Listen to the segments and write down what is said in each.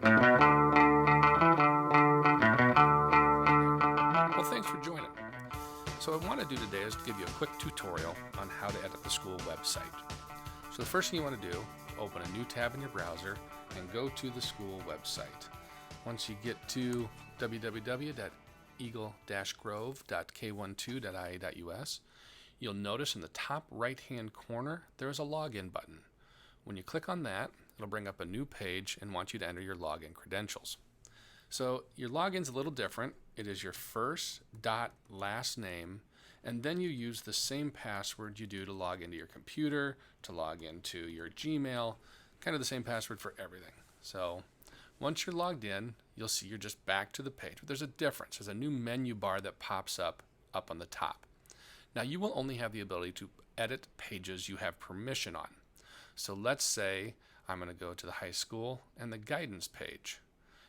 Well, thanks for joining. So what I want to do today is to give you a quick tutorial on how to edit the school website. So the first thing you want to do, open a new tab in your browser and go to the school website. Once you get to www.eagle-grove.k12.ia.us, you'll notice in the top right-hand corner there is a login button. When you click on that, it'll bring up a new page and want you to enter your login credentials. So your login's a little different. It is your first dot last name, and then you use the same password you do to log into your computer, to log into your Gmail, kind of the same password for everything. So once you're logged in, you'll see you're just back to the page. But there's a difference. There's a new menu bar that pops up on the top. Now you will only have the ability to edit pages you have permission on. So let's say I'm going to go to the high school and the guidance page.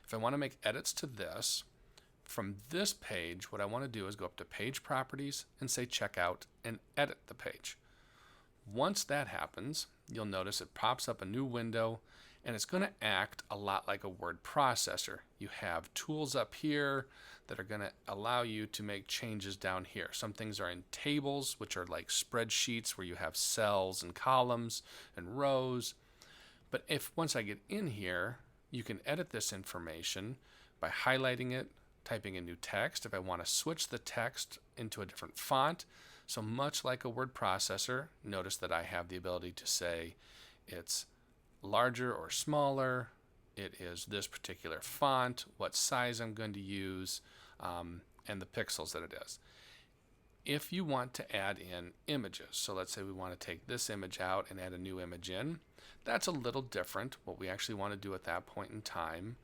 If I want to make edits to this, from this page, what I want to do is go up to Page Properties and say Checkout and edit the page. Once that happens, you'll notice it pops up a new window, and it's going to act a lot like a word processor. You have tools up here that are going to allow you to make changes down here. Some things are in tables, which are like spreadsheets where you have cells and columns and rows. But if once I get in here, you can edit this information by highlighting it, typing in new text. If I want to switch the text into a different font, so much like a word processor, notice that I have the ability to say it's larger or smaller, it is this particular font, what size I'm going to use, and the pixels that it is. If you want to add in images, so let's say we want to take this image out and add a new image in, that's a little different. What we actually want to do at that point in time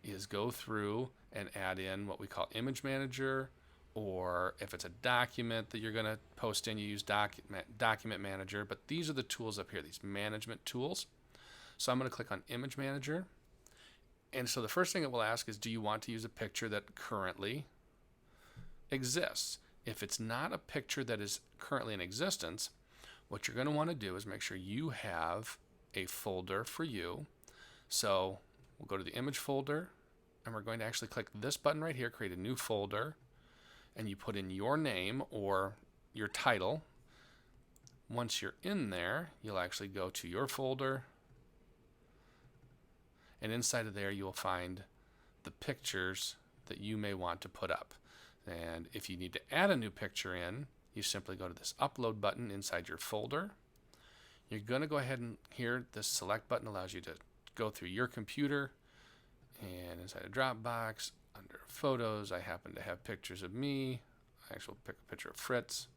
is go through and add in what we call Image Manager, or if it's a document that you're going to post in, you use Document Manager. But these are the tools up here, these management tools. So I'm going to click on Image Manager. And so the first thing it will ask is, do you want to use a picture that currently exists? If it's not a picture that is currently in existence, what you're going to want to do is make sure you have a folder for you. So we'll go to the image folder, and we're going to actually click this button right here, create a new folder, and you put in your name or your title. Once you're in there, you'll actually go to your folder, and inside of there you'll find the pictures that you may want to put up. And if you need to add a new picture in, you simply go to this upload button inside your folder. You're going to go ahead and here, this select button allows you to go through your computer, and inside a Dropbox, under photos, I happen to have pictures of me. I actually pick a picture of Fritz.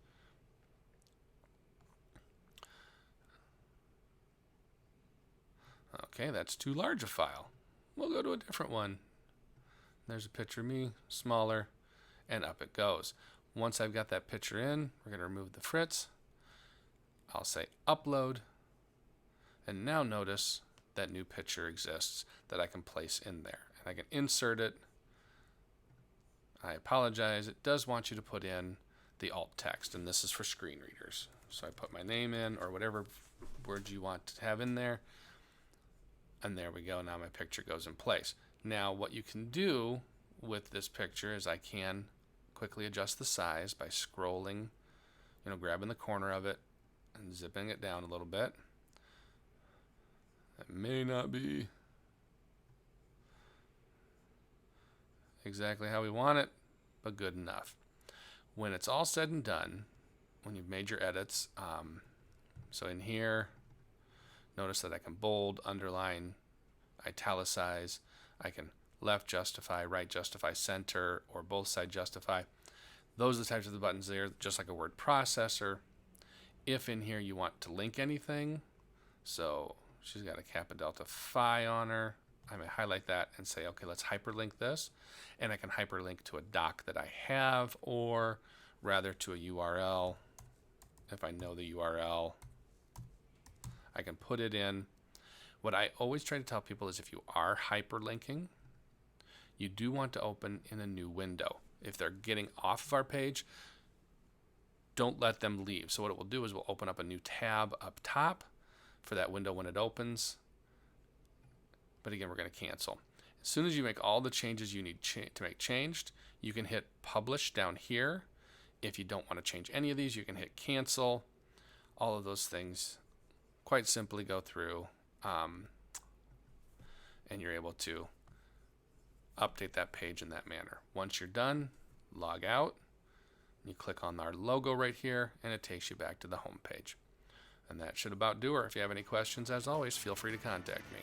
Okay, that's too large a file. We'll go to a different one. There's a picture of me, smaller, and up it goes. Once I've got that picture in, we're going to remove the Fritz. I'll say upload, and now notice that new picture exists that I can place in there, and I can insert it. I apologize, it does want you to put in the alt text, and this is for screen readers. So I put my name in, or whatever words you want to have in there, and there we go. Now my picture goes in place. Now what you can do with this picture is I can quickly adjust the size by scrolling, grabbing the corner of it and zipping it down a little bit. That may not be exactly how we want it, but good enough. When it's all said and done, when you've made your edits, so in here, notice that I can bold, underline, italicize, I can left justify, right justify, center, or both side justify. Those are the types of the buttons there, just like a word processor. If in here you want to link anything, so she's got a Kappa Delta Phi on her, I may highlight that and say, okay, let's hyperlink this. And I can hyperlink to a doc that I have, or rather to a URL. If I know the URL, I can put it in. What I always try to tell people is if you are hyperlinking, you do want to open in a new window. If they're getting off of our page, don't let them leave. So what it will do is we'll open up a new tab up top for that window when it opens. But again, we're going to cancel. As soon as you make all the changes you need to make changed, you can hit publish down here. If you don't want to change any of these, you can hit cancel. All of those things quite simply go through, and you're able to update that page in that manner. Once you're done, log out. You click on our logo right here, and it takes you back to the home page. And that should about do it. If you have any questions, as always, feel free to contact me.